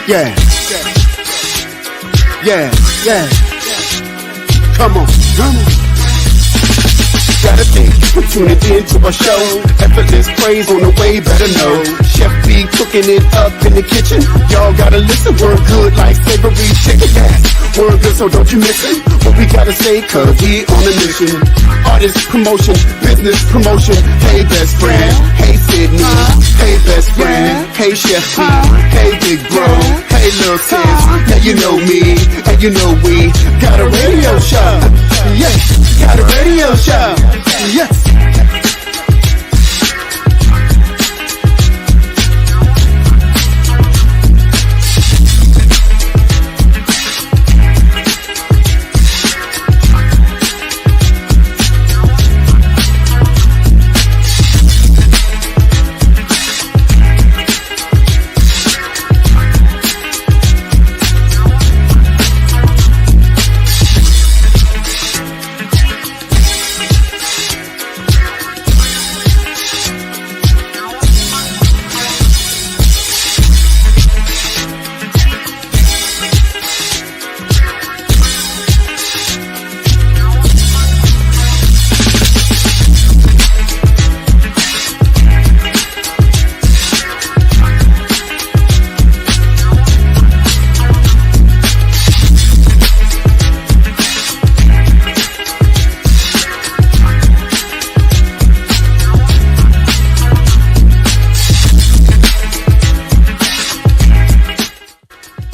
Yeah. Yeah. Yeah. Come on. Come on. Gotta thank you for tuning in to our show. Effortless praise on the way, better know. Chef B cooking it up in the kitchen. Y'all gotta listen, word good like savory chicken. Yes, word good, so don't you miss it. What we gotta say, cause we on a mission. Artist promotion, business promotion. Hey best friend, hey Sidney. Hey best friend, hey Chef B. Hey big bro, hey little sis. Now you know me, and you know we got a radio show. Yes, got a radio show. Yes.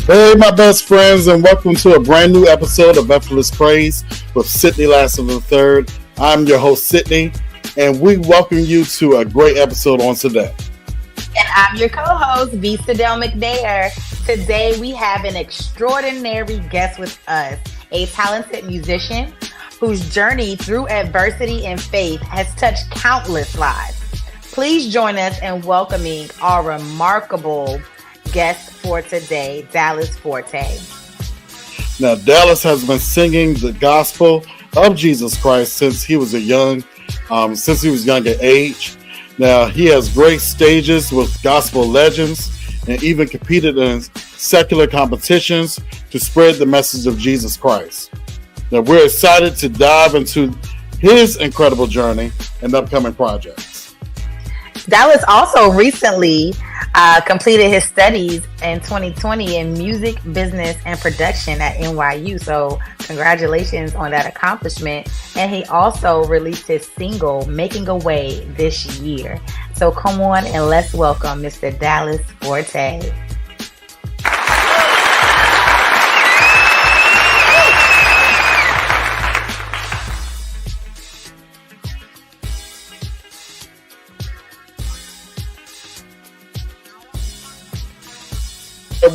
Hey, my best friends, and welcome to a brand new episode of Effortless Praise with Sidney Lassiter III. I'm your host, Sidney, and we welcome you to a great episode on today. And I'm your co-host, B. Sydell McNair. Today, we have an extraordinary guest with us, a talented musician whose journey through adversity and faith has touched countless lives. Please join us in welcoming our remarkable guest for today, Dallas Forte. Now, Dallas has been singing the gospel of Jesus Christ since he was young at age. Now, he has great stages with gospel legends and even competed in secular competitions to spread the message of Jesus Christ. Now, we're excited to dive into his incredible journey and upcoming projects. Dallas also recently completed his studies in 2020 in music, business, and production at NYU. So congratulations on that accomplishment. And he also released his single, Making a Way, this year. So come on and let's welcome Mr. Dallas Forte.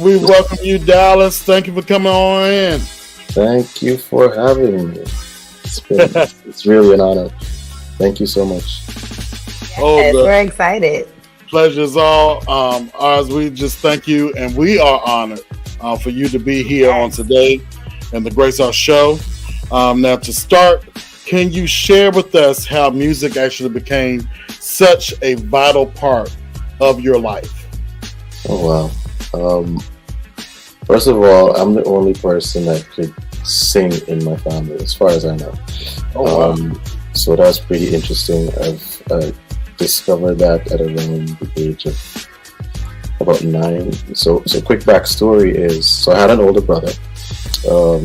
We welcome you, Dallas. Thank you for coming on in. Thank you for having me. It's really an honor. Thank you so much. Yes, we're excited. Pleasure's all ours. We just thank you, and we are honored for you to be here on today and the Grace Our Show. Now, to start, can you share with us how music actually became such a vital part of your life? Oh, wow. First of all, I'm the only person that could sing in my family, as far as I know. Oh, wow. So that's pretty interesting. I've discovered that at around the age of about 9. So quick backstory is, so I had an older brother.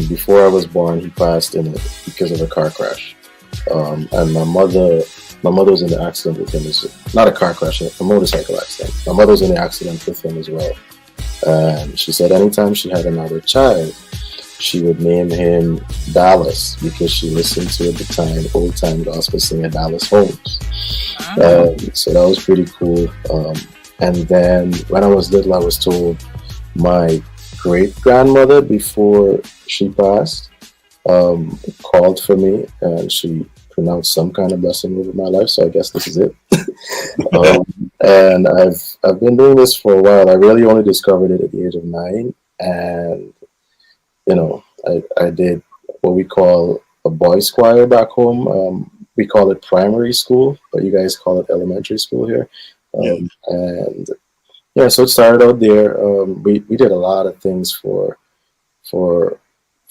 Before I was born, he passed because of a car crash. And my mother was in the accident with him. Not a car crash, a motorcycle accident. My mother was in the accident with him as well. And she said anytime she had another child, she would name him Dallas because she listened to, at the time, old-time gospel singer Dallas Holmes. So that was pretty cool. And then when I was little, I was told my great-grandmother, before she passed, called for me, and she pronounced some kind of blessing over my life, so I guess this is it. And I've been doing this for a while. I really only discovered it at the age of 9, and I did what we call a boys' choir back home. We call it primary school, but you guys call it elementary school here. And yeah, so it started out there. We did a lot of things for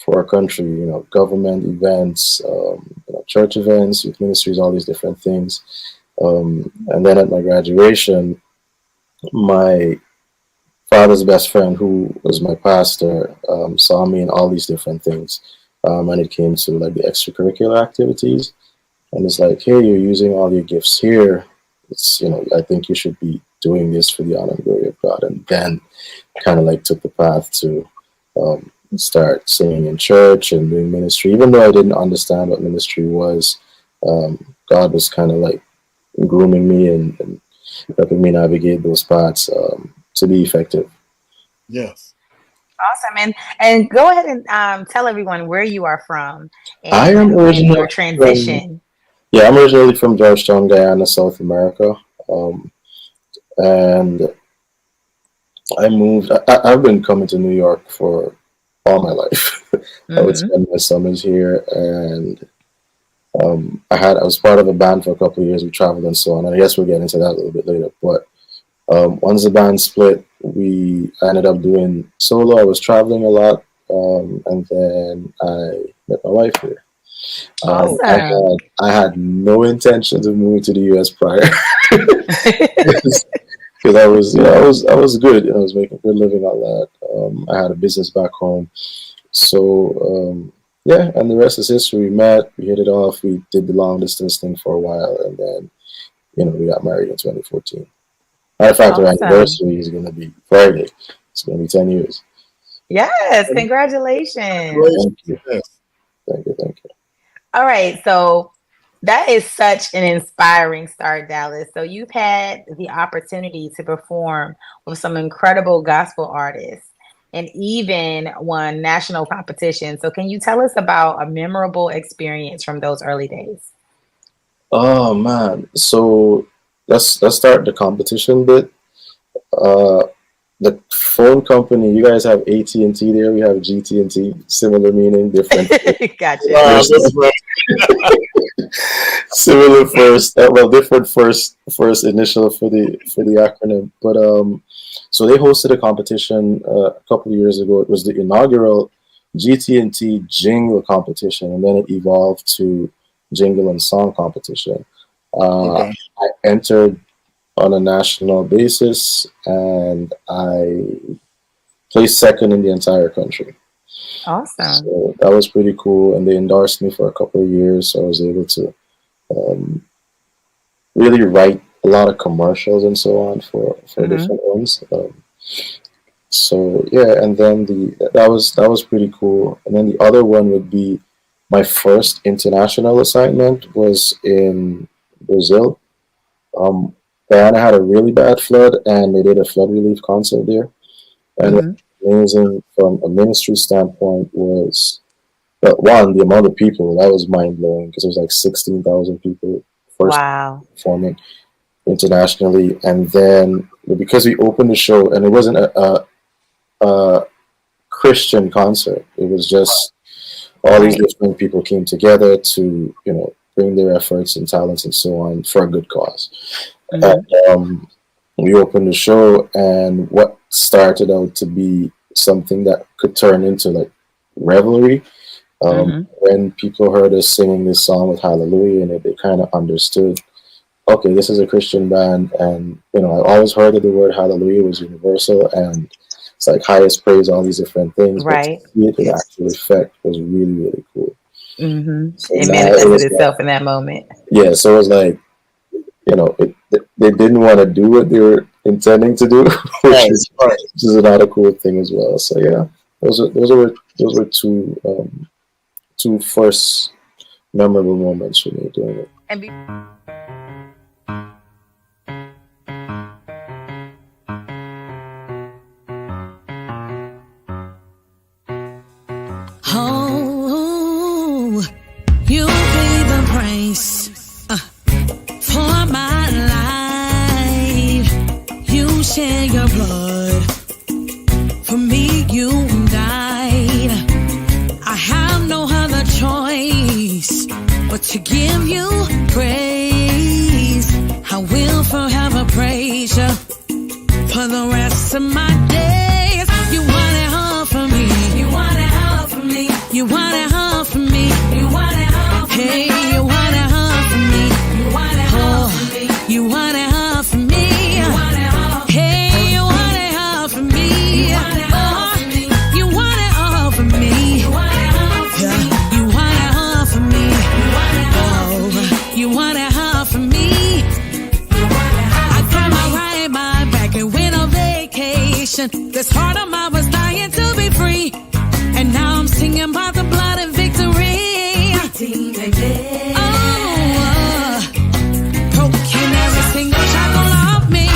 our country, government events, church events, youth ministries, all these different things. And then at my graduation, my father's best friend, who was my pastor, saw me in all these different things. And it came to like the extracurricular activities. And it's like, hey, you're using all your gifts here. It's, I think you should be doing this for the honor and glory of God. And then kind of like took the path to start singing in church and doing ministry. Even though I didn't understand what ministry was, God was kind of like grooming me and helping me navigate those paths to be effective. Yes. Awesome. And go ahead and tell everyone where you are from and I am originally your transition. I'm originally from Georgetown, Guyana, South America. And I moved. I've been coming to New York for all my life. I would spend my summers here, and I was part of a band for a couple of years. We traveled and so on, and I guess we'll get into that a little bit later. But once the band split, I ended up doing solo. I was traveling a lot, and then I met my wife here. Awesome. I had no intentions of moving to the US prior, because I was good. I was making a good living on that. I had a business back home, so and the rest is history. We met, we hit it off, we did the long distance thing for a while, and then we got married in 2014. Matter of fact, our anniversary is going to be Friday. It's going to be 10 years. Yes, congratulations. Thank you. Thank you. All right, so that is such an inspiring start, Dallas. So you've had the opportunity to perform with some incredible gospel artists and even won national competitions. So can you tell us about a memorable experience from those early days? Oh man, so let's start the competition bit. The phone company, you guys have AT&T there, we have GT&T, similar meaning, different. Gotcha. Similar first, different first initial for the acronym. But so they hosted a competition a couple of years ago. It was the inaugural GT&T jingle competition, and then it evolved to jingle and song competition. I entered on a national basis, and I placed second in the entire country. Awesome. So that was pretty cool, and they endorsed me for a couple of years, so I was able to really write a lot of commercials and so on for different ones. So yeah, and then that was pretty cool. And then the other one would be my first international assignment was in Brazil. Guyana had a really bad flood, and they did a flood relief concert there. And what was amazing from a ministry standpoint was, one, the amount of people. That was mind-blowing, because it was like 16,000 people first performing internationally. And then because we opened the show, and it wasn't a Christian concert, it was just all these different people came together to, bring their efforts and talents and so on for a good cause. And we opened the show, and what started out to be something that could turn into like revelry. When people heard us singing this song with Hallelujah in it, they kind of understood, okay, this is a Christian band, and I always heard that the word Hallelujah was universal, and it's like highest praise, all these different things. Right. But to see it in actual effect was really, really cool. So it manifested itself in that moment. Yeah, so it was like, they didn't want to do what they were intending to do, which is another cool thing as well. So yeah, those were two first memorable moments for me doing it. You pay the price for my life. You shed your blood for me. You died. I have no other choice but to give you praise. I will forever praise you for the rest. rest of my days. You want it all for me. You want it all for me. You want it all for me. You want it all for me. Hey, you want it all for me. You want it all for me. You want it all for me. You want it all. Hey, you want it all for me. You want it all for me. You want it all for me. You want it all for me. You want it all for me. You want it all. You want it all for me. I got my right mind back and went on vacation. This heart of mine was dying to be free, and now I'm singing about the blood and victory. Broken every single shackle of me,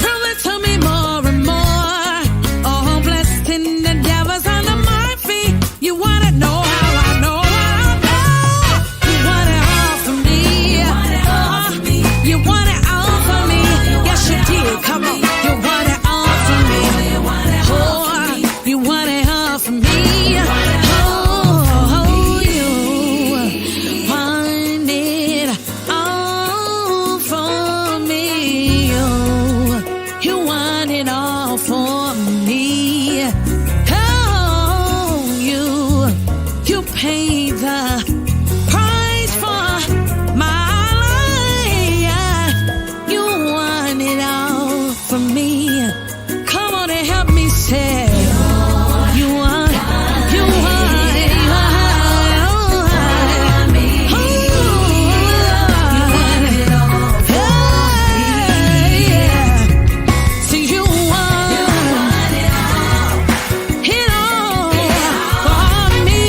prove it to me more and more. Oh, blessed in the devil's under my feet. You wanna know how I know? You want it all for me. You want it all for me. You want it all for me. Yes, you did. Come on. You want it all for me. You want it all for me. You want it all for me. Pay the price for my life. You want it all from me. Come on and help me say, you want, you want, you want me. You want it all for me. So you want it all for me.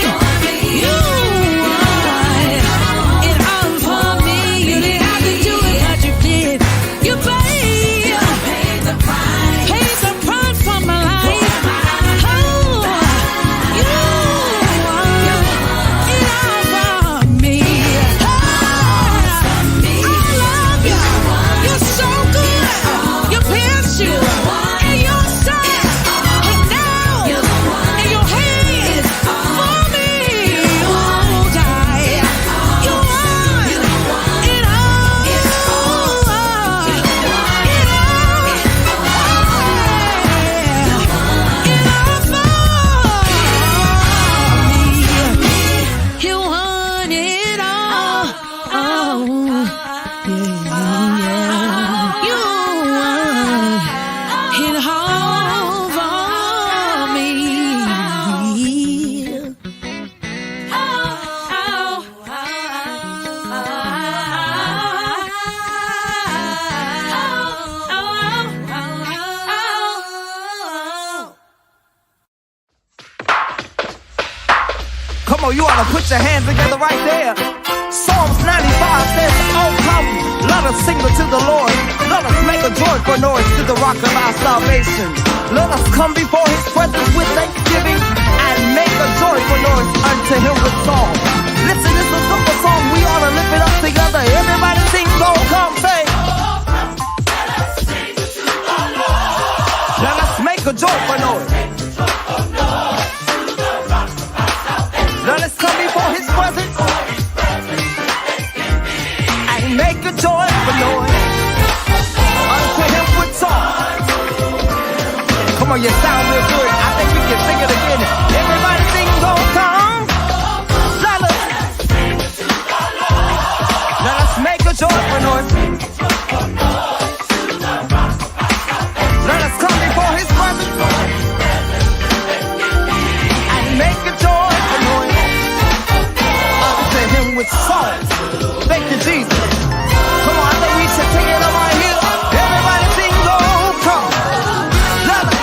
Come on, you ought to put your hands together right there. Psalms 95 says, oh come, let us sing unto the Lord. Let us make a joyful noise to the rock of our salvation. Let us come before his presence with thanksgiving and make a joyful noise unto him with song. Listen, this is a simple song. We ought to lift it up together. Everybody sing, oh come, say. Let us make a joyful noise. Let us come before his presence and make a joyful noise unto him with song. Come on, you sound real good. I think we can sing it again. Everybody sing, oh come. Let us make a joyful noise. Let us come before his presence and make a joyful noise unto him with song. Thank you, Jesus. Come on, I think we should take it up right here. Everybody sing, oh come. Let us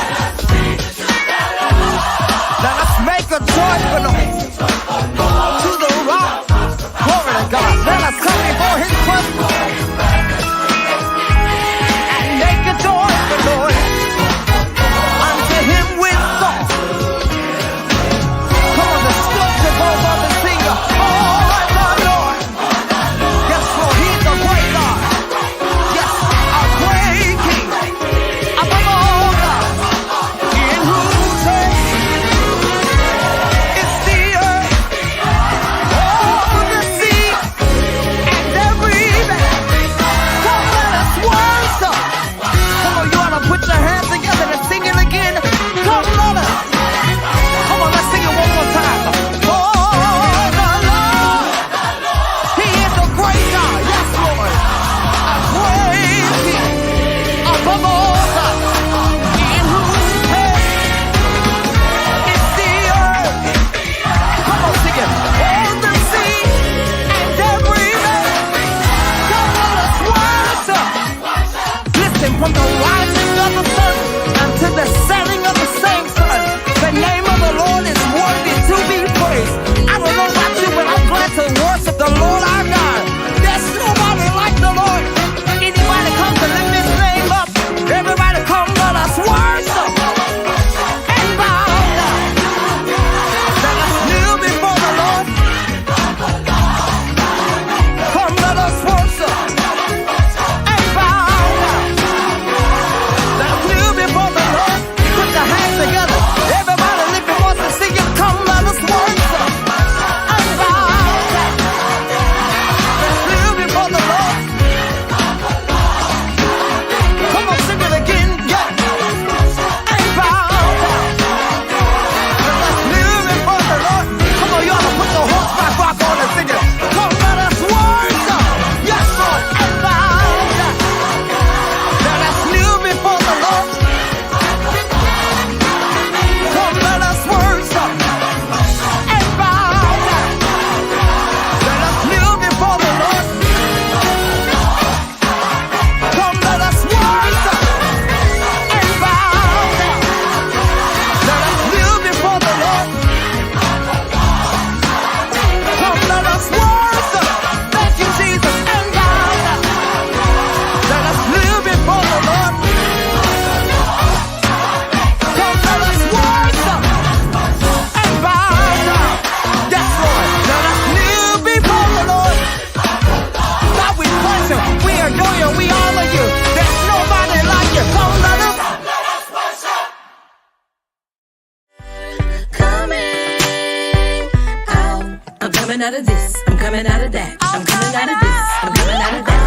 coming out of this. I'm coming out of that. I'm coming out of this. I'm coming out of that.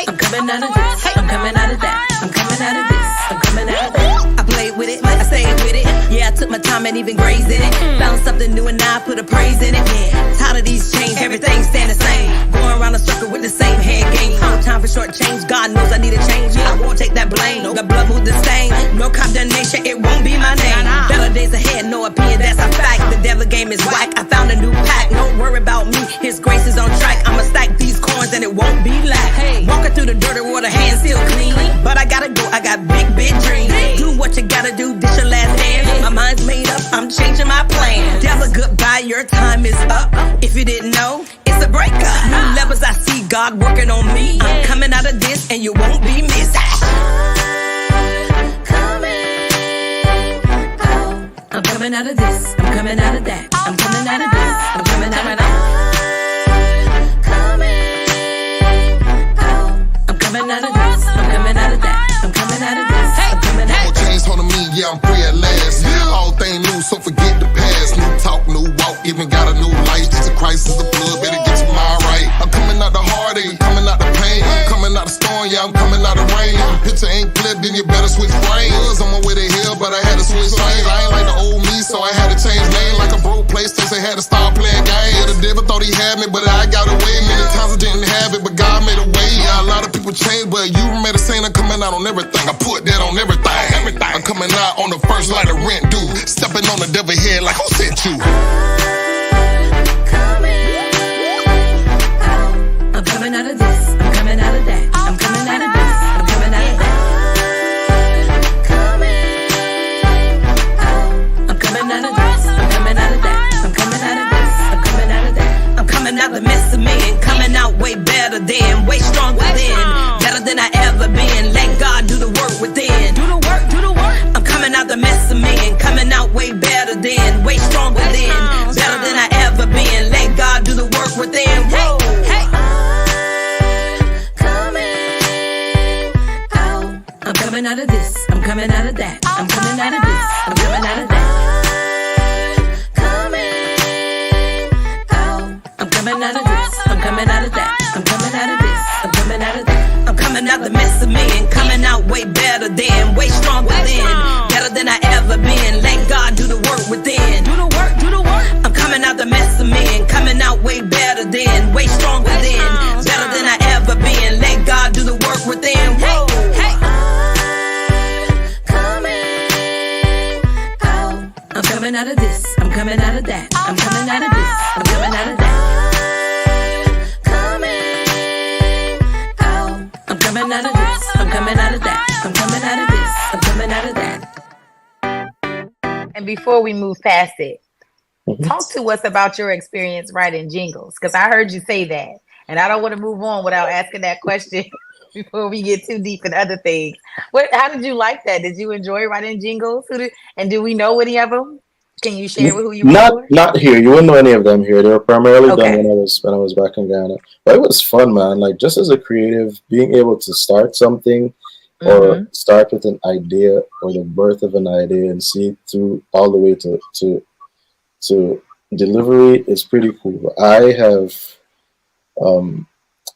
I'm coming out of this. I'm coming out of that. I'm coming out of this. I'm coming out of that. I played with it, I stayed with it. Yeah, I took my time and even grazed in it. Found something new and now I put a praise in it. Yeah, tired of these chains, everything staying the same. Going around the circle with the same head game. No time for short change. God knows I need a change. I won't take that blame. The blood moved the stain. No condemnation, it won't be my name. Better days ahead, no opinion, that's a fact. The devil game is whack. I found a new pack. Don't worry about me, his grace is on track. I'ma stack these coins and it won't be lack. Walking through the dirty water, hands still clean. But I gotta go, I got big dreams. Do what you gotta do, this your last dance. My mind's made up, I'm changing my plan. Devil, goodbye, your time is up. If you didn't know, it's a breakup. New levels, I see God working on me. I'm coming out of this and you won't be missed. I'm coming out of this, I'm coming out of that. I'm coming out of this, I'm coming out of that. I'm coming out of this, I'm coming out of that. I'm coming out of this, I'm coming out of that. Chains holding me, yeah, I'm free at last. All things new, so forget the past. New talk, new walk, even got a new life. Jesus Christ is the blood, better get your mind right. I'm coming out the heartache, coming out the pain. Coming out the storm, yeah, I'm coming out the rain. If the picture ain't clear, then you better switch frames. On my way to hell, but I had to switch lanes. I ain't like the old me, so I had to change name. Like a broke PlayStation, had to start playing games. Yeah, the devil thought he had me, but I got away. Many times I didn't have it, but God made a way. Yeah, a lot of people change, but you made a saying I'm coming out on everything. I put that on everything. I'm coming out on the first light of rent due. Stepping on the devil head like who sent you? I'm coming out of this, I'm coming out of that. I'm coming out of this, I'm coming out of that. I'm coming out of this, I'm coming out of that. I'm coming out of this, I'm coming out of that. I'm coming out the mess of men, coming out way better than, way stronger than, better than I ever been. Let God do the work within. Do the work, do the work. I'm coming out the mess of men, coming out way better than, way stronger than, better than I ever been. Let God do the work within. Whoa. I'm coming out of this, I'm coming out of that. I'm coming out of this, I'm coming out of that. I'm coming out of this, I'm coming out of that. I'm coming out of this, I'm coming out of that. I'm coming out the mess of men, coming out way better than, way stronger than, better than I ever been. Let God do the work within. Do the work, do the work. I'm coming out the mess of men, coming out way better than, way stronger than, better than I ever been. Let God do the work within. Whoa. I'm coming out of this, I'm coming out of that. I'm coming out of this, I'm coming out of that. I'm coming out of this, I'm coming out of that. I'm coming out of this, I'm coming out of that. And before we move past it, talk to us about your experience writing jingles, because I heard you say that, and I don't want to move on without asking that question before we get too deep in other things. How did you like that? Did you enjoy writing jingles? And do we know any of them? Can you share with who you were? Not here. You wouldn't know any of them here. They were primarily done when I was back in Ghana. But it was fun, man. Like, just as a creative, being able to start something or start with an idea or the birth of an idea and see it through all the way to delivery is pretty cool. I have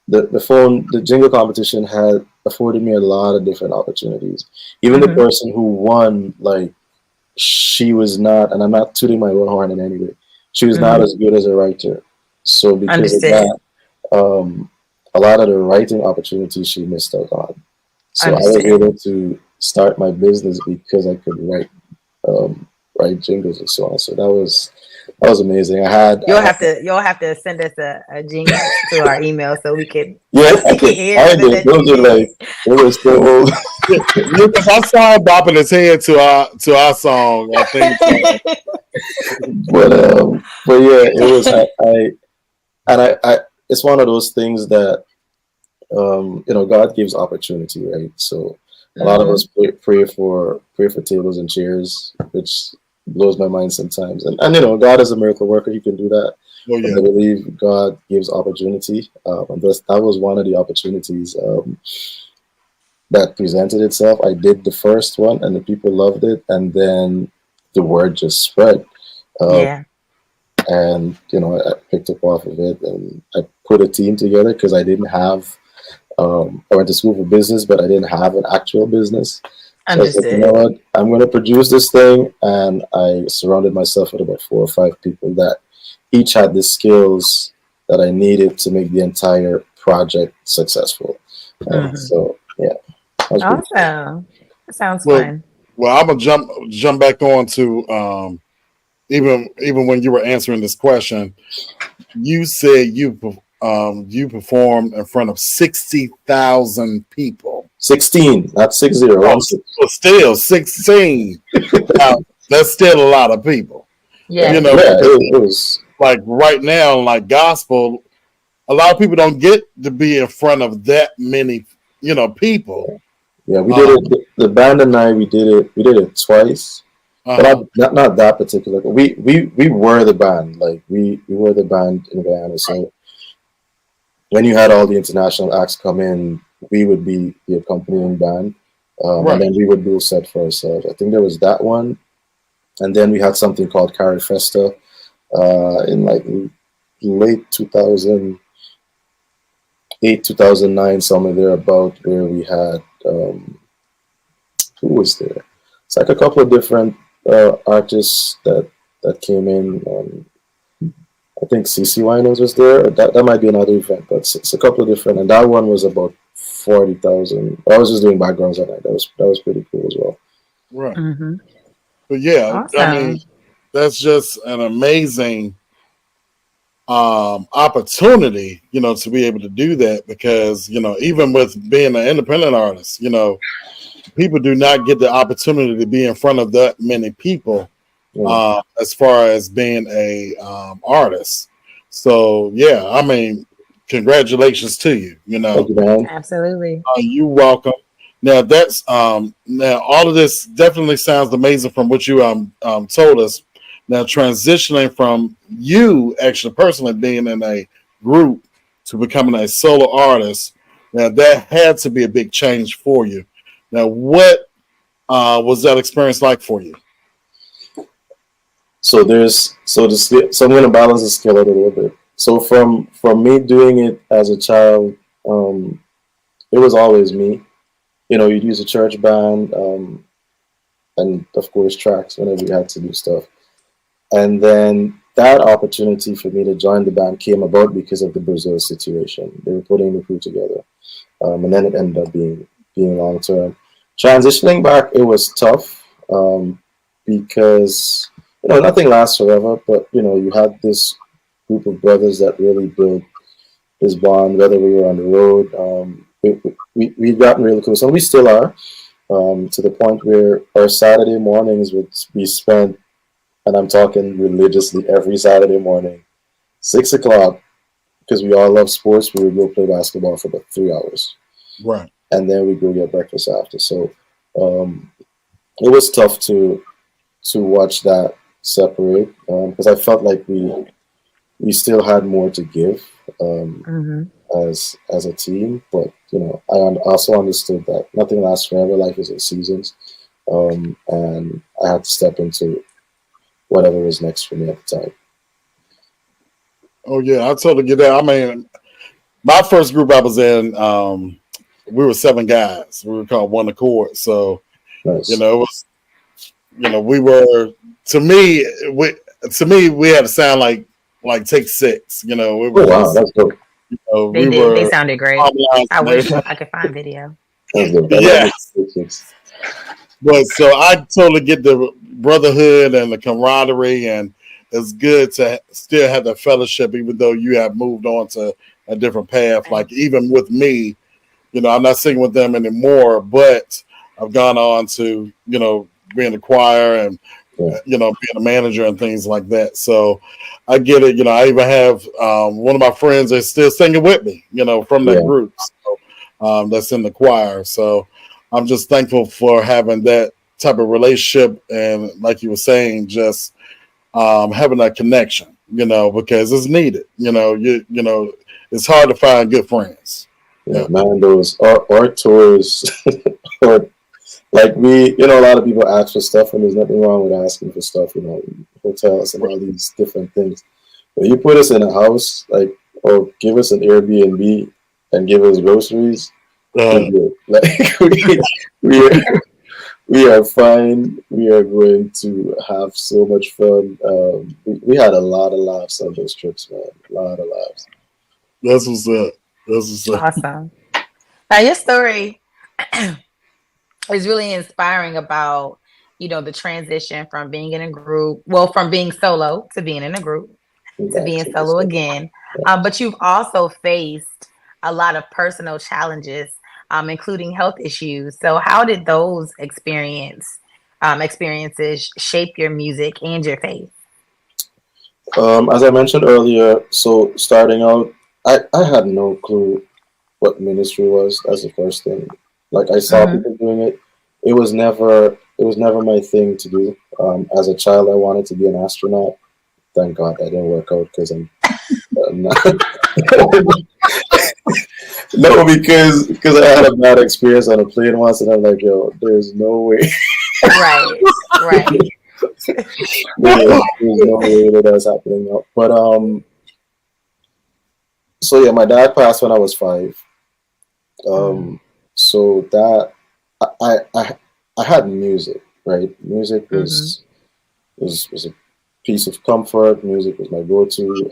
the jingle competition had afforded me a lot of different opportunities. Even the person who won, like, she was not, and I'm not tooting my own horn in any way, she was not as good as a writer. So because of that, a lot of the writing opportunities she missed out on. So I was able to start my business because I could write jingles and so on. So that was amazing. You'll have to send us a jingle to our email so we can. Yes, I did. Those are like, it was so old. I saw him bopping his head to our song, I think. but yeah, it was. I it's one of those things that God gives opportunity, right? So a lot of us pray for tables and chairs, which blows my mind sometimes. And God is a miracle worker; He can do that. Oh, yeah. I believe God gives opportunity, and that was one of the opportunities that presented itself. I did the first one, and the people loved it, and then the word just spread. Yeah. And I picked up off of it, and I put a team together because I didn't have. I went to school for business, but I didn't have an actual business. So I was like, you know what? I'm going to produce this thing, and I surrounded myself with about 4 or 5 people that each had the skills that I needed to make the entire project successful. So yeah, that was pretty cool. Awesome. That sounds Well, fun. well, I'm gonna jump back on to even when you were answering this question, you said you performed in front of 60,000 people. 16, not 60. Oh, well, still 16. Now, that's still a lot of people. Yeah. You know, Yeah, it was. like right now, like gospel, a lot of people don't get to be in front of that many, people. Yeah, we did it. The band and I, we did it twice. But not that particular. We were the band. Like we were the band in Guyana. So when you had all the international acts come in, we would be the accompanying band, and then we would do a set for ourselves. I think there was that one, and then we had something called Carry Festa in like late 2008, 2009, somewhere thereabout, where we had who was there? It's like a couple of different artists that came in. I think CC Winos was there. That might be another event, but it's a couple of different. And that one was about 40,000. I was just doing backgrounds that night. That was pretty cool as well. Right. Mm-hmm. But yeah, Awesome. I mean, that's just an amazing opportunity, to be able to do that, because, even with being an independent artist, people do not get the opportunity to be in front of that many people, as far as being a artist. So yeah, I mean, congratulations to you. Thank you, man. Absolutely. You're welcome. Now that's now all of this definitely sounds amazing from what you told us. Now transitioning from you actually personally being in a group to becoming a solo artist, now that had to be a big change for you. Now, what was that experience like for you? So I'm going to balance the scale a little bit. So from me doing it as a child, it was always me. You'd use a church band, and of course tracks whenever you had to do stuff. And then that opportunity for me to join the band came about because of the Brazil situation. They were putting the crew together, and then it ended up being long term. Transitioning back, it was tough because nothing lasts forever. But you had this group of brothers that really built this bond. Whether we were on the road, we've gotten really close, and we still are, to the point where our Saturday mornings would be spent, and I'm talking religiously every Saturday morning, 6 o'clock, because we all love sports. We would go play basketball for about 3 hours. Right. And then we go get breakfast after. So it was tough to watch that separate, because I felt like we still had more to give as a team. But I also understood that nothing lasts forever. Life is in seasons, and I had to step into whatever was next for me at the time. Oh yeah, I totally get that. I mean, my first group I was in, we were 7 guys. We were called One Accord. So, Nice. it was, we were, to me, we had to sound like Take 6. It was, Oh wow, that's dope. They sounded great. I wish I could find video. That's dope. Yeah. But so I totally get the brotherhood and the camaraderie, and it's good to still have that fellowship, even though you have moved on to a different path. Like even with me, I'm not singing with them anymore, but I've gone on to, being a choir and, being a manager and things like that. So I get it. I even have one of my friends that's still singing with me, from that group. So that's in the choir. So I'm just thankful for having that type of relationship. And like you were saying, just having that connection, because it's needed. It's hard to find good friends. Yeah, man, those our tours, our like we, a lot of people ask for stuff, and there's nothing wrong with asking for stuff, hotels and all these different things. But you put us in a house, like, or give us an Airbnb and give us groceries, we're good. Like we are fine. We are going to have so much fun. We had a lot of laughs on those trips, man. A lot of laughs. That's what's up. That's what's up. Awesome. Now your story is really inspiring about, the transition from being in a group, from being solo to being in a group to being solo again. But you've also faced a lot of personal challenges, including health issues. So how did those experiences shape your music and your faith? As I mentioned earlier, so starting out, I had no clue what ministry was. That's the first thing. Like I saw people doing it. It was never my thing to do. As a child, I wanted to be an astronaut. Thank God that didn't work out because I'm not. No, because I had a bad experience on a plane once, and I'm like, yo, there's no way. Right. There's no way that's happening now. But so yeah, my dad passed when I was 5. So that I had music, right? Music was a piece of comfort. Music was my go-to.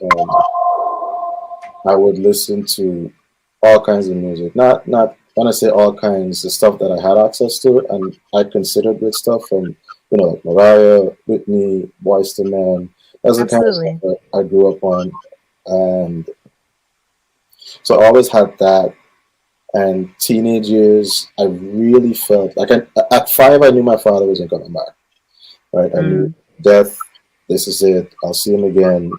I would listen to all kinds of music. Not when I say all kinds, the stuff that I had access to, and I considered good stuff from like Mariah, Whitney, Boyz II Men. That's the kind of stuff that I grew up on, and so I always had that. And teenage years, I really felt like at 5, I knew my father wasn't coming back. Right, I knew death. This is it. I'll see him again.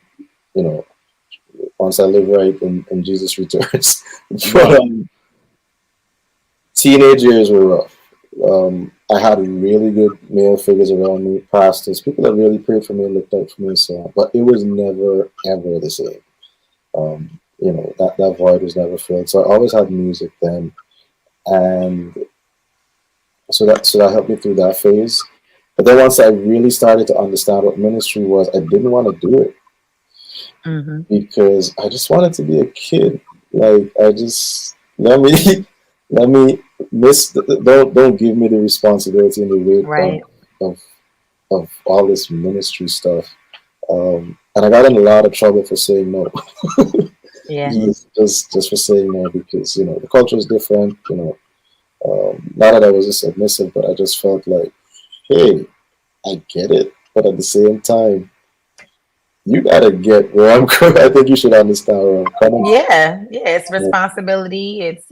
Once I live right and Jesus returns. But teenage years were rough. I had really good male figures around me, pastors, people that really prayed for me and looked out for me and so on. But it was never ever the same. That void was never filled. So I always had music then, and so that helped me through that phase. But then once I really started to understand what ministry was, I didn't want to do it because I just wanted to be a kid. Like I just let me don't give me the responsibility and the weight of all this ministry stuff. And I got in a lot of trouble for saying no. Yeah. just for saying no because the culture is different. Not that I was just submissive, but I just felt like, hey, I get it, but at the same time, you gotta get where I'm going. I think you should understand where I'm coming. Yeah, it's responsibility. It's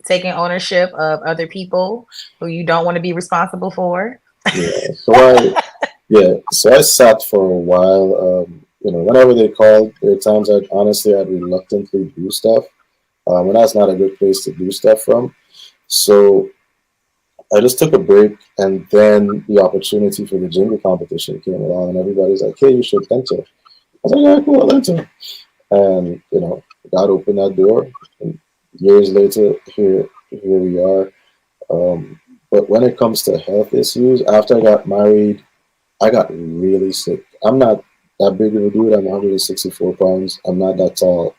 taking ownership of other people who you don't want to be responsible for. So I sat for a while. Whenever they called, there are times I'd reluctantly do stuff, and that's not a good place to do stuff from. So I just took a break, and then the opportunity for the jingle competition came along, and everybody's like, "Hey, you should enter." I was like, "Yeah, cool, I'll enter." And God opened that door, and years later, here we are. But when it comes to health issues, after I got married, I got really sick. I'm not that big of a dude. I'm 164 pounds. I'm not that tall.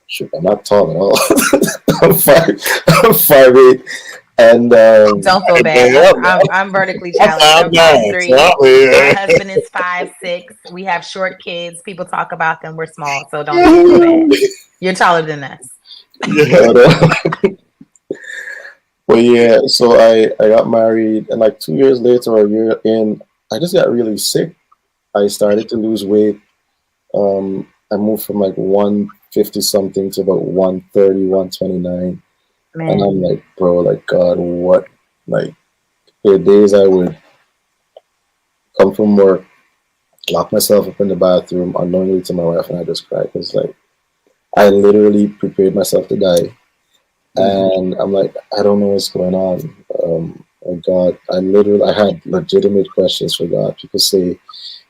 Shoot, I'm not tall at all. I'm 5'8". And don't feel bad. I'm vertically challenged. I'm 5'3". My husband is 5'6". We have short kids. People talk about them. We're small, so don't feel bad. You're taller than us. Well, yeah. So I got married, and like 2 years later, or a year in, I just got really sick. I started to lose weight. I moved from like 150 something to about 130, 129. Man. And I'm like, bro, like, God, what? Like, there are days I would come from work, lock myself up in the bathroom unknowingly to my wife, and I just cry because, like, I literally prepared myself to die. And I'm like, I don't know what's going on. Oh God, I had legitimate questions for God. People say,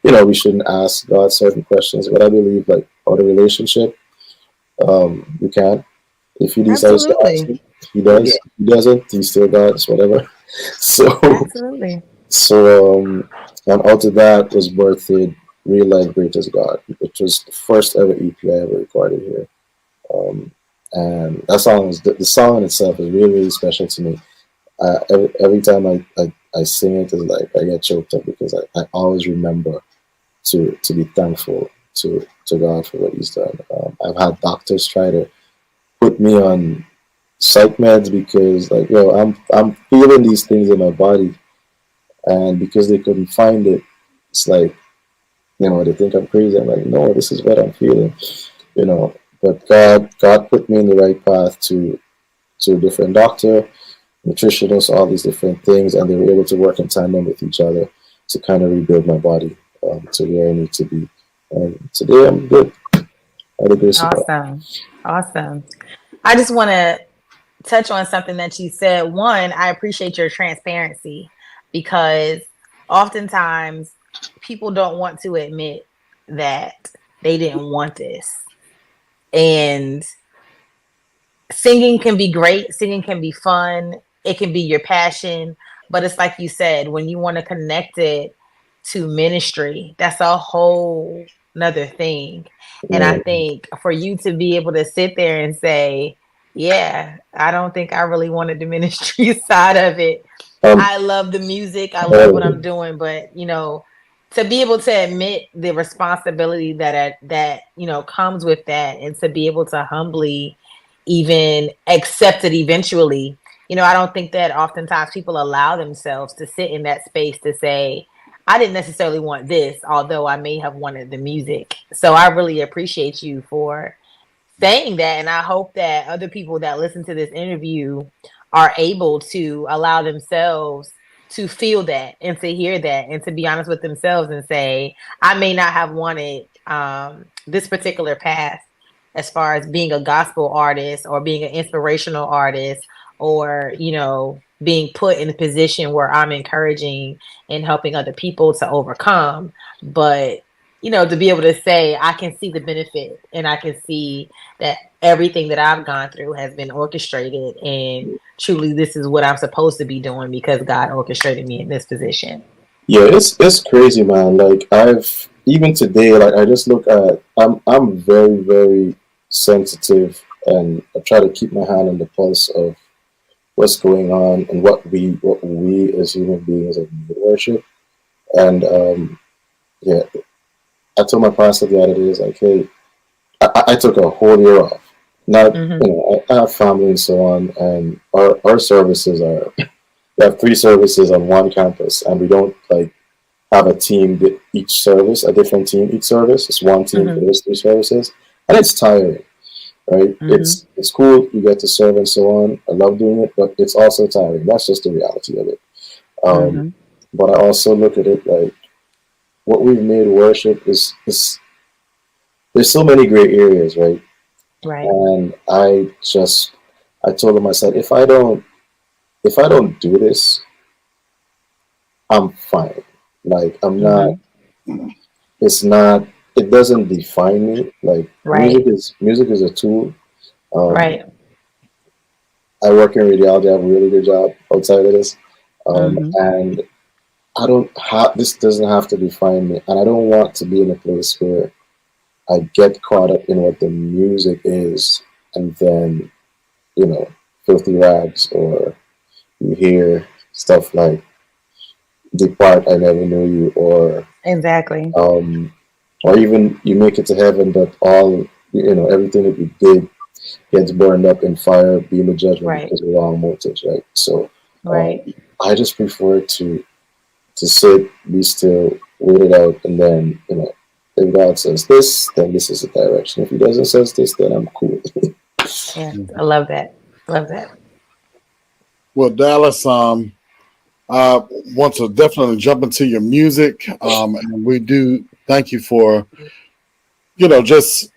we shouldn't ask God certain questions, but I believe, like, out of relationship, you can. If he decides to ask you, he does. If he doesn't, he's still God, whatever. So, Absolutely. And out of that was birthed Real Life Great as God, which was the first ever EP I ever recorded here. And that song is the song in itself is really, really special to me. Every time I sing it, it's like I get choked up because I always remember to be thankful to God for what He's done. I've had doctors try to put me on psych meds because like I'm feeling these things in my body, and because they couldn't find it, it's like they think I'm crazy. I'm like, no, this is what I'm feeling, you know. But God put me in the right path to a different doctor, nutritionist, all these different things, and they were able to work in tandem with each other to kind of rebuild my body to where I need to be. And today I'm good. By the grace of God. Awesome. I just want to touch on something that you said. One, I appreciate your transparency because oftentimes people don't want to admit that they didn't want this. And singing can be great. Singing can be fun. It can be your passion. But it's like you said, when you want to connect it to ministry, that's a whole nother thing. And I think for you to be able to sit there and say, yeah, I don't think I really wanted the ministry side of it. I love the music. I love what I'm doing. But, to be able to admit the responsibility that comes with that, and to be able to humbly even accept it eventually. I don't think that oftentimes people allow themselves to sit in that space to say, I didn't necessarily want this, although I may have wanted the music. So I really appreciate you for saying that. And I hope that other people that listen to this interview are able to allow themselves to feel that and to hear that and to be honest with themselves and say, I may not have wanted this particular path as far as being a gospel artist or being an inspirational artist or, being put in a position where I'm encouraging and helping other people to overcome. But, to be able to say, I can see the benefit and I can see that everything that I've gone through has been orchestrated, and truly this is what I'm supposed to be doing because God orchestrated me in this position. Yeah, it's crazy, man. Like even today, like I just look at, I'm very, very sensitive, and I try to keep my hand on the pulse of what's going on and what we as human beings are in worship. And I told my pastor the other day, it's like, hey, I took a whole year off. Not I have family and so on, and our services are we have 3 services on one campus, and we don't like have a team each service, a different team each service. It's one team for those 3 services, and it's tiring. Right? It's cool, you get to serve and so on. I love doing it, but it's also tiring. That's just the reality of it. But I also look at it like what we've made worship is there's so many gray areas, right? Right. And I told him, I said, if I don't do this, I'm fine. Like I'm not. It's not. It doesn't define me. Like music is a tool. Right. I work in radiology. I have a really good job outside of this, and I don't have. This doesn't have to define me, and I don't want to be in a place where I get caught up in what the music is, and then filthy rags, or you hear stuff like "Depart, I never knew you," or exactly. Or even you make it to heaven, but all everything that you did gets burned up in fire, being a judgment because of wrong motives, right? So, I just prefer to sit, be still, wait it out, and then if God says this, then this is the direction. If He doesn't says this, then I'm cool. Yeah, I love that. Love that. Well, Dallas, I want to definitely jump into your music, and we do thank you for, just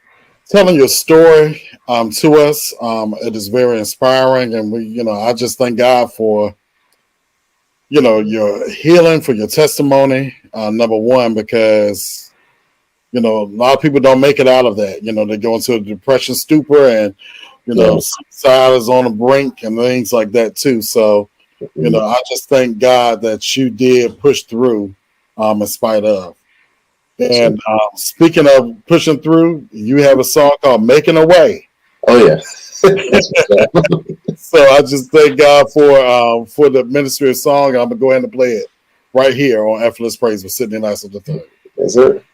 telling your story to us. It is very inspiring, and we, I just thank God for, your healing, for your testimony. Number one, because a lot of people don't make it out of that. They go into a depression, stupor, and suicide is on the brink, and things like that too. So, You know, I just thank God that you did push through in spite of. And speaking of pushing through, you have a song called Making a Way. Oh, yeah. So I just thank God for the ministry of song. I'm going to go ahead and play it right here on Effortless Praise with Sidney Lassiter III. Is it?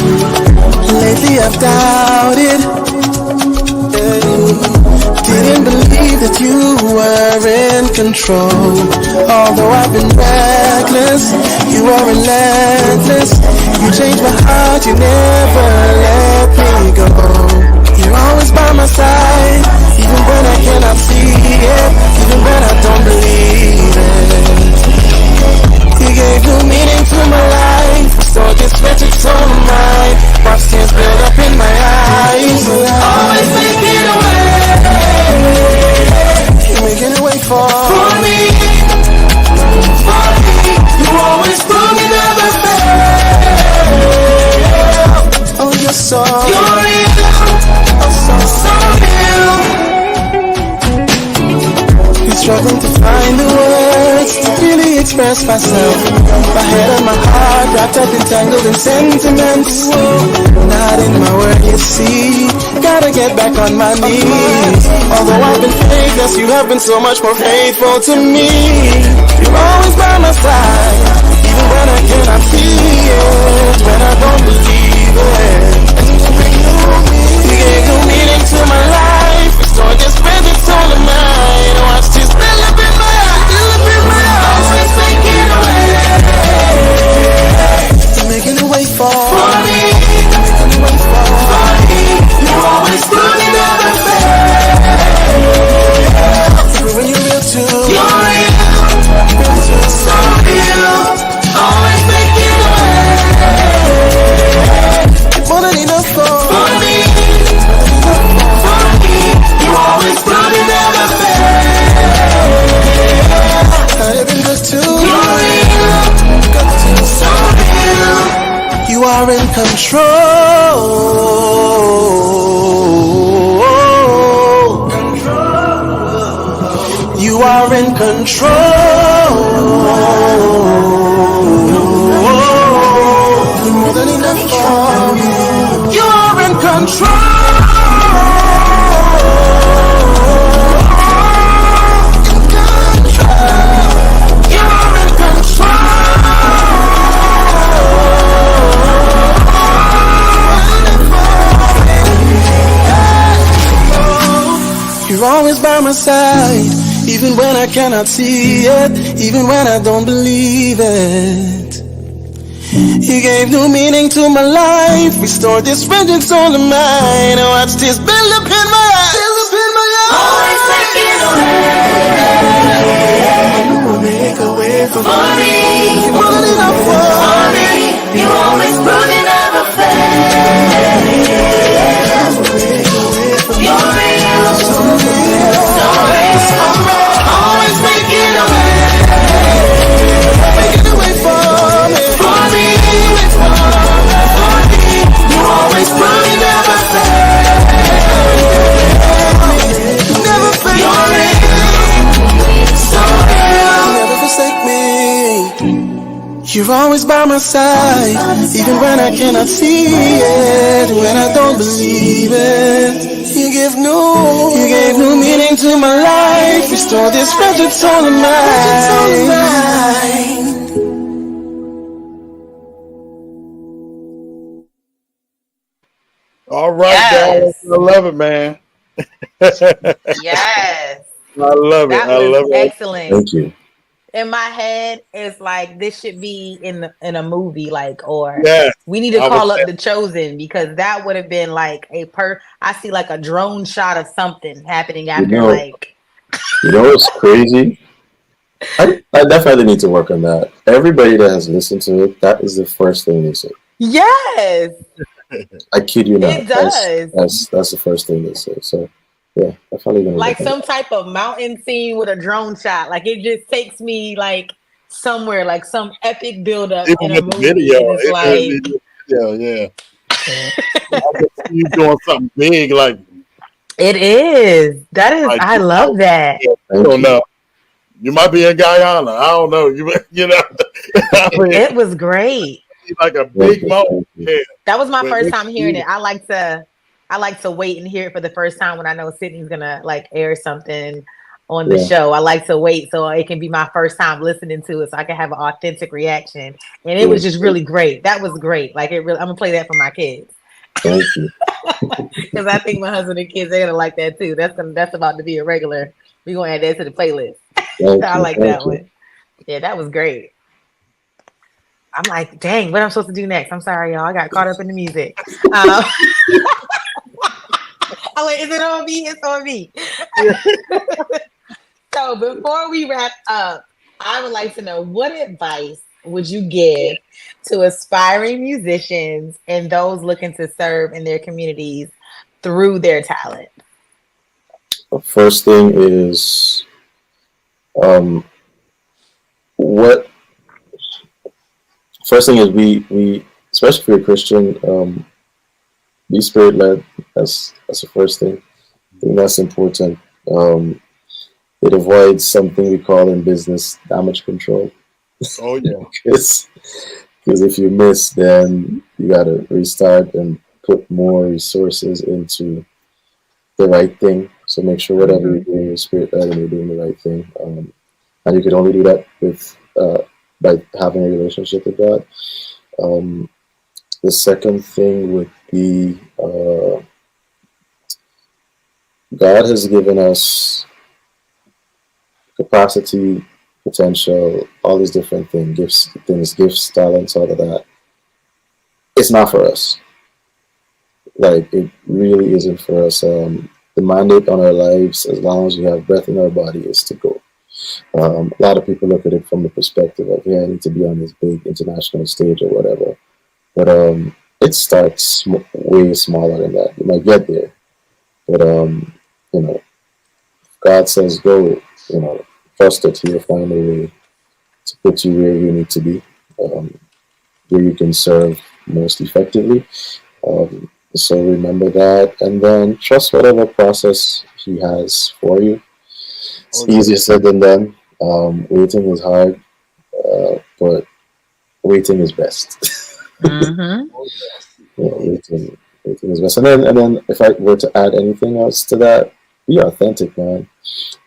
Lately I've doubted, didn't believe that you were in control. Although I've been reckless, you are relentless. You changed my heart, you never let me go. You're always by my side, even when I cannot see it, even when I don't believe it. You gave new meaning to my life, restored this wretched soul of mine. Watch tears build up in my eyes. Always making a way. You're making a way for me. For me. You always prove me never fail. Oh, you're so real. Oh, so real. Been struggling to find the words to really express myself. My head and my heart wrapped up entangled in sentiments. Not in my word, you see. Gotta get back on my knees. Although I've been faithless, you have been so much more faithful to me. You're always by my side, even when I cannot see it, when I don't believe it. You gave new meaning to my life, restored this present soul of mine. Watch this build up in my eyes, always making a way. You're making a way for me. Making a way for me. You always do me never fail. When you're real too. You're real. Real too. So real. Always making a way. You're more than enough for me. For me. You always do me never fail. I've been good too. You're real. Good too. So real. You are in control. You are in control. You're more than enough for me. You are in control. You are in control. You're always by my side, even when I cannot see it, even when I don't believe it. You gave new meaning to my life, restored this wretched soul of mine. I watched this build up in my eyes. Always making a way. You will make a way for me. You more than enough for me. You always prove it never fail. You're real, so real, so real, so real. Always making a way. Making a way for me. For me. For me. You always prove it never fail. Never fail. You're real, so real. Never forsake me. You're always by my side, even when I cannot see it, when I don't believe it. You gave new meaning to my life, restore this wretched soul of mine. All right, Yes. guys. I love it, man. Yes. I love it. That I love was it. excellent. Thank you. In my head, it's like this should be in a movie, like, or Yes. we need to I call was- up The Chosen, because that would have been like I see like a drone shot of something happening after know- like. You know what's crazy? I definitely need to work on that. Everybody that has listened to it, that is the first thing they say. Yes, I kid you not. it does. That's the first thing they say. So yeah, definitely gonna Like work on some type of mountain scene with a drone shot. Like it just takes me like somewhere, like some epic build up Even in a with the movie. video, And it's like, yeah. You doing something big, like It is. That is. like I love that. I don't know. You might be in Guyana. I don't know. You know. I mean, It was great. like a big moment. Yeah. That was my But first it's time hearing it. beautiful. I like to wait and hear it for the first time when I know Sydney's gonna like air something on the show. I like to wait so it can be my first time listening to it, so I can have an authentic reaction. And it was just really great. That was great. Like it really. I'm gonna play that for my kids. Thank you. Because I think my husband and kids, they're gonna like that too. That's about to be a regular. We're gonna add that to the playlist. I like that one. Yeah, that was great. I'm like, dang, what I'm supposed to do next? I'm sorry, y'all. I got caught up in the music. I'm like, is it on me? It's on me. So before we wrap up, I would like to know, what advice would you give to aspiring musicians and those looking to serve in their communities through their talent? The first thing is we especially if you're a Christian, be spirit led. That's the first thing. I think that's important. It avoids something we call in business damage control. Oh yeah. Because if you miss, then you gotta restart and put more resources into the right thing. So make sure whatever you're doing is spirit led and you're doing the right thing. And you can only do that with by having a relationship with God. The second thing would be God has given us capacity, potential, all these different things, gifts, talents, all of that. It's not for us. Like, it really isn't for us. The mandate on our lives, as long as we have breath in our body, is to go. A lot of people look at it from the perspective of, I need to be on this big international stage or whatever. But it starts way smaller than that. You might get there. But, God says go, trust that He'll find a way to put you where you need to be, where you can serve most effectively. So remember that, and then trust whatever process He has for you. It's easier said than done. Waiting is hard, but waiting is best. Waiting is best. And then if I were to add anything else to that, be authentic, man.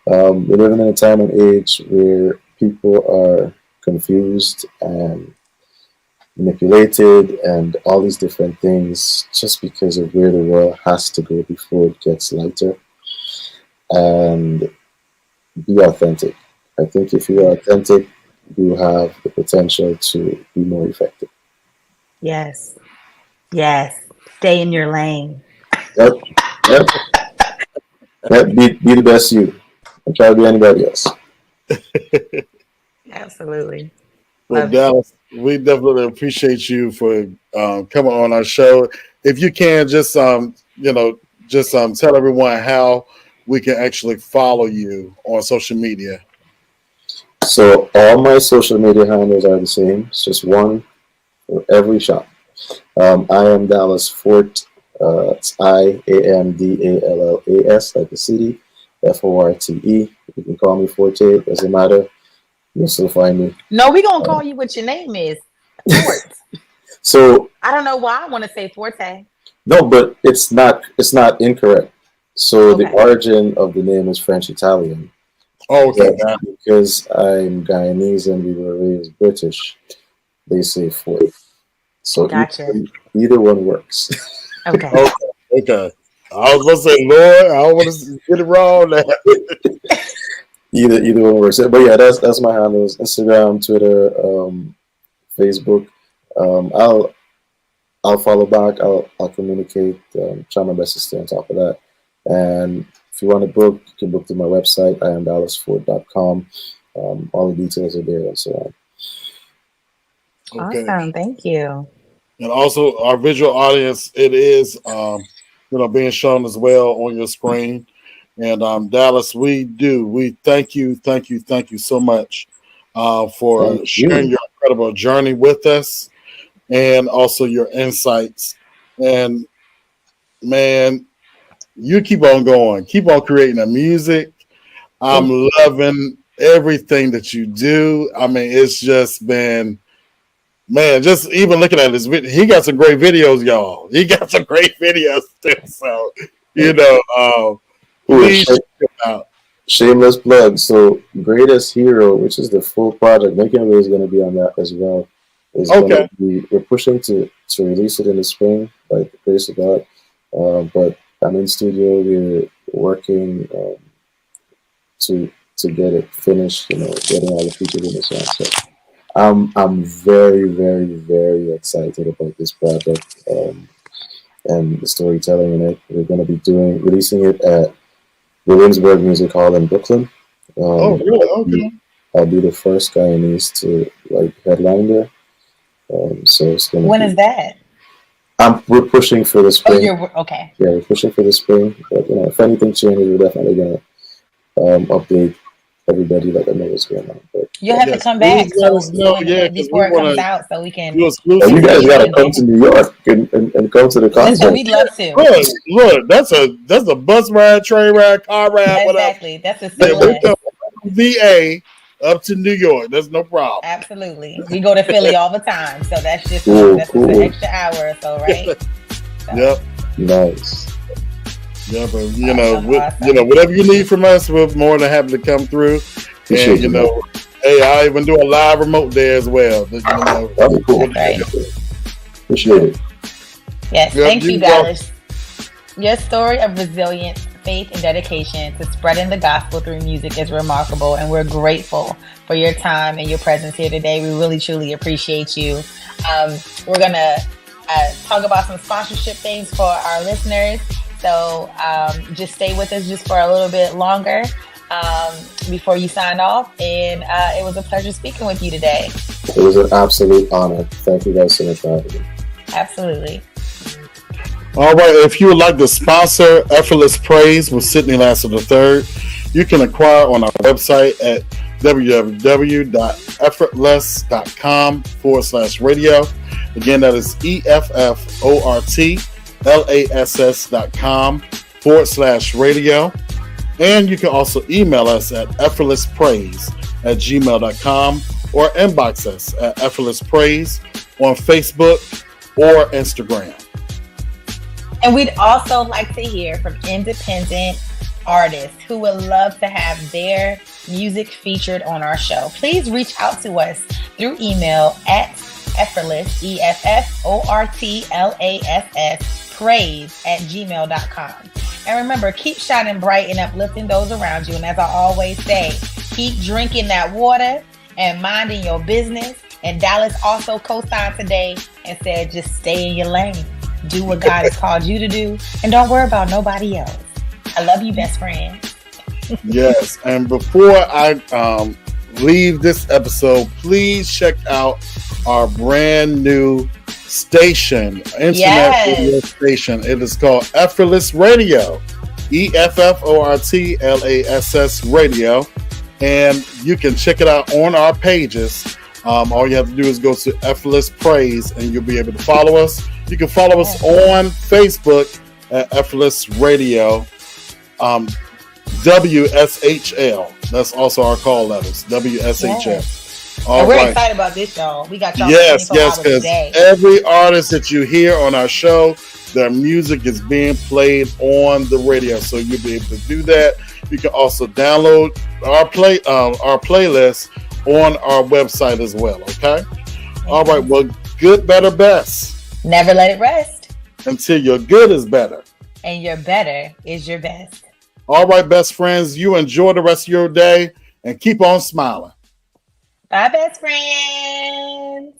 We're living in a time and age where people are confused and manipulated and all these different things just because of where the world has to go before it gets lighter. And be authentic. I think if you are authentic, you have the potential to be more effective. Yes. Stay in your lane. Yep. Be the best you. Don't try to be anybody else. Absolutely. Well, Dallas, we definitely appreciate you for coming on our show. If you can, just tell everyone how we can actually follow you on social media. So all my social media handles are the same. It's just one for every shop. I am Dallas Forte. It's IAMDALLAS, like the city. FORTE. You can call me Forte. It doesn't matter. You'll still find me. No, we're gonna call you what your name is. Forte. So I don't know why I want to say Forte. No, but it's not incorrect. So the origin of the name is French Italian. Oh, okay. Because I'm Guyanese and we were raised British, they say Forte. So either one works. Okay. Okay. I was gonna say, Lord, I don't want to get it wrong now. Either one works. But yeah, that's my handles: Instagram, Twitter, Facebook. I'll follow back. I'll communicate. Try my best to stay on top of that. And if you want to book, you can book through my website, iamdallasford.com. All the details are there and so on. Okay. Awesome. Thank you. And also, our visual audience, it is being shown as well on your screen. And Dallas, we thank you so much for sharing your incredible journey with us, and also your insights And man, you keep on going, keep on creating the music. I'm loving everything that you do. I mean, it's just been, man, just even looking at this video, he got some great videos, y'all. He got some great videos too. So, you know, please check it out. Shameless plug. So, Greatest Hero, which is the full project, Making Way is going to be on that as well. Okay. We're pushing to release it in the spring, by the grace of God. But I'm in studio. We're working to get it finished. You know, getting all the features in the song. So I'm very, very, very excited about this project and the storytelling in it. We're going to be releasing it at Williamsburg Music Hall in Brooklyn. Really? Okay. I'll be the first Guyanese to headline there. So it's gonna when is that? We're pushing for the spring. Oh, you're okay. Yeah, we're pushing for the spring. But if anything changes, we're definitely gonna update everybody, let them know what's going on. But you'll have to come back before it comes out, so we can. You guys gotta come to New York and come to the concert. We'd love to. Look, that's a bus ride, train ride, car ride, exactly. That's a VA up to New York. That's no problem. Absolutely. We go to Philly all the time, so that's just an extra hour or so, right? So. Yep. Nice. Yeah, but awesome. Whatever you need from us, we're more than happy to come through. And hey, I even do a live remote there as well. That's cool. Okay. Appreciate it. Yes, thank you guys. Your story of resilience, faith, and dedication to spreading the gospel through music is remarkable, and we're grateful for your time and your presence here today. We really, truly appreciate you. We're going to talk about some sponsorship things for our listeners, so just stay with us just for a little bit longer before you sign off, and it was a pleasure speaking with you today. It was an absolute honor. Thank you guys so much for having me. Absolutely. All right, if you would like to sponsor Effortless Praise with Sidney Lassiter III, you can acquire on our website at www.effortless.com/radio. Again, that is EFFORTLASS.com/radio. And you can also email us at effortlesspraise@gmail.com or inbox us at Effortless Praise on Facebook or Instagram. And we'd also like to hear from independent artists who would love to have their music featured on our show. Please reach out to us through email at effortless, EFFORTLASS, praise@gmail.com. And remember, keep shining bright and uplifting those around you. And as I always say, keep drinking that water and minding your business. And Dallas also co-signed today and said, just stay in your lane. Do what God has called you to do, and don't worry about nobody else. I love you, best friend. Yes, and before I leave this episode, please check out our brand new station, internet radio station. It is called Effortless Radio, EFFORTLASS Radio, and you can check it out on our pages. All you have to do is go to Effortless Praise, and you'll be able to follow us. You can follow us on Facebook at Effortless Radio, WSHL. That's also our call letters, WSHL. Yes. And we're excited about this, y'all. We got y'all. Yes, because every artist that you hear on our show, their music is being played on the radio, so you'll be able to do that. You can also download our playlist on our website as well. Okay. All right. Well, good, better, best. Never let it rest until your good is better, and your better is your best. All right, best friends. You enjoy the rest of your day and keep on smiling. Bye, best friends.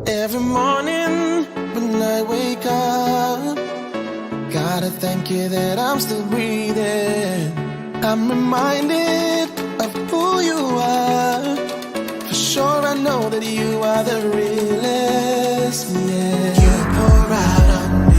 Every morning when I wake up, gotta thank you that I'm still breathing. I'm reminded of who you are. For sure I know that you are the realest, yeah. You pour out on me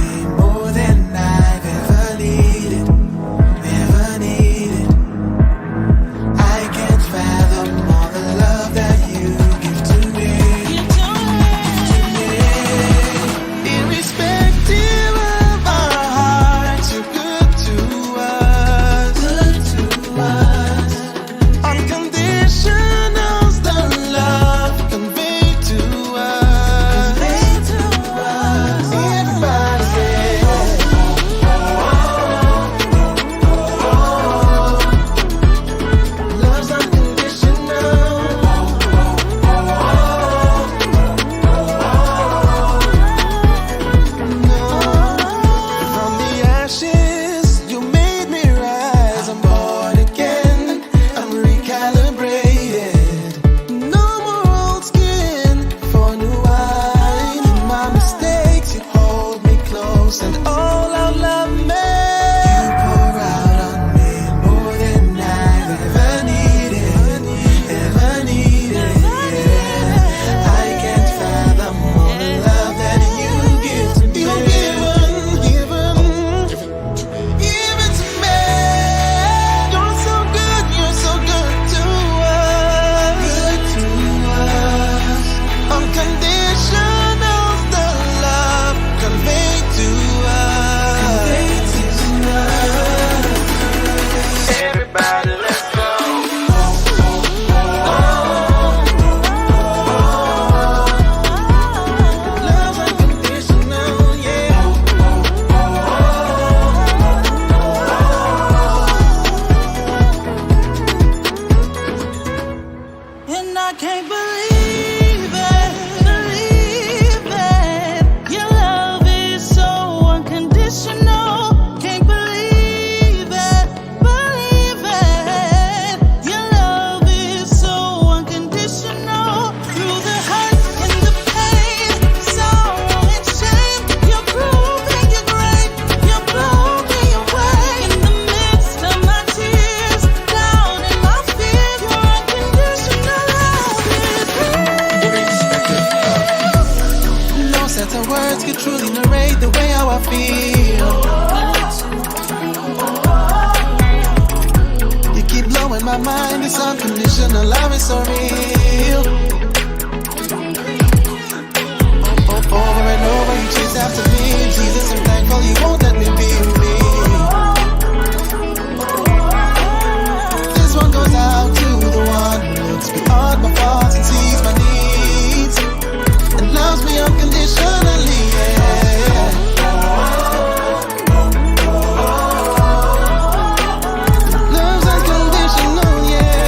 I feel. You keep blowing my mind, this unconditional love is so real. Over and over you chase after me, Jesus, I'm thankful you won't let me be me. This one goes out to the one who looks beyond my faults and sees my needs and loves me unconditionally, yeah. Love's unconditional, yeah.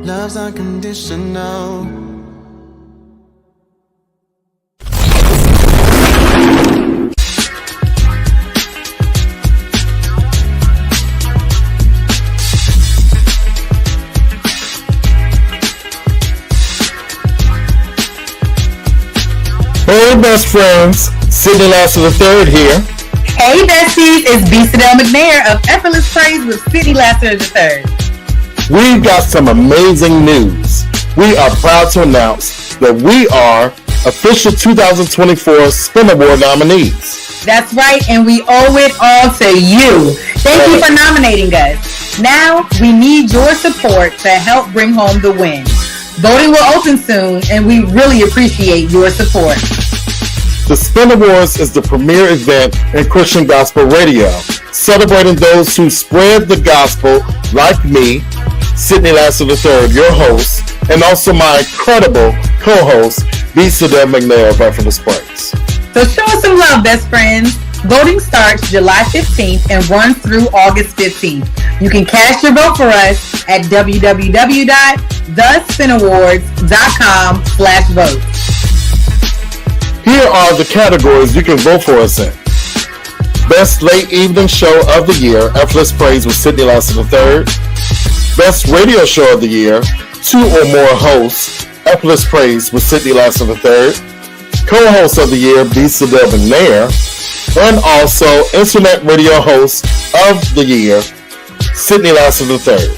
Love's unconditional. Hey, best friends, Sidney Lassiter III here. Hey besties, it's Sydell McNair of Effortless Praise with Sidney Lassiter III. We've got some amazing news. We are proud to announce that we are official 2024 Spin Award nominees. That's right, and we owe it all to you. Thank you for nominating us. Now, we need your support to help bring home the win. Voting will open soon, and we really appreciate your support. The Spin Awards is the premier event in Christian gospel radio, celebrating those who spread the gospel like me, Sidney Lassiter III, your host, and also my incredible co-host, Sydell McNair of Effortless Praise. So show us some love, best friends. Voting starts July 15th and runs through August 15th. You can cast your vote for us at www.thespinawards.com/vote. Here are the categories you can vote for us in. Best Late Evening Show of the Year, Effortless Praise with Sidney Lassiter III. Best Radio Show of the Year, 2 or more hosts, Effortless Praise with Sidney Lassiter III. Co-host of the Year, Sydell McNair. And also Internet Radio Host of the Year, Sidney Lassiter III.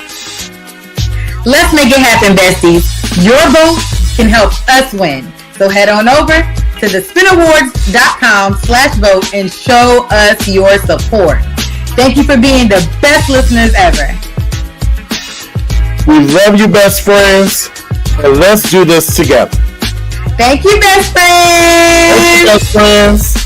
Let's make it happen, besties. Your vote can help us win. So head on over to thespinawards.com/vote and show us your support. Thank you for being the best listeners ever. We love you, best friends, and let's do this together. Thank you, best friends. Thank you, best friends.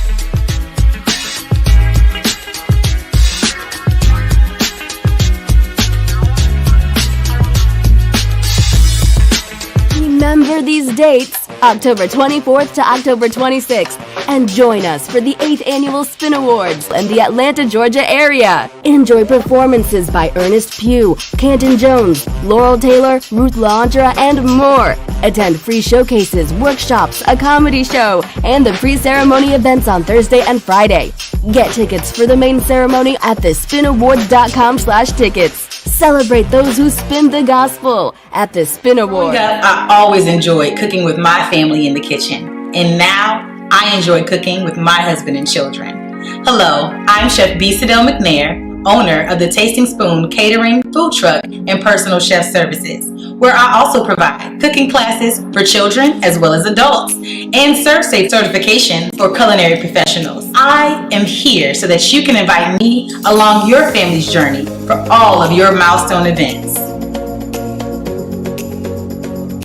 Remember these dates, October 24th to October 26th, and join us for the 8th Annual Spin Awards in the Atlanta, Georgia area. Enjoy performances by Ernest Pugh, Canton Jones, Laurel Taylor, Ruth Laundra, and more. Attend free showcases, workshops, a comedy show, and the pre-ceremony events on Thursday and Friday. Get tickets for the main ceremony at thespinawards.com/tickets. Celebrate those who spin the gospel at the Spin Awards. I always enjoyed cooking with my family in the kitchen. And now, I enjoy cooking with my husband and children. Hello, I'm Chef Sydell McNair, owner of the Tasting Spoon Catering, Food Truck, and Personal Chef Services, where I also provide cooking classes for children as well as adults and ServSafe certification for culinary professionals. I am here so that you can invite me along your family's journey for all of your milestone events.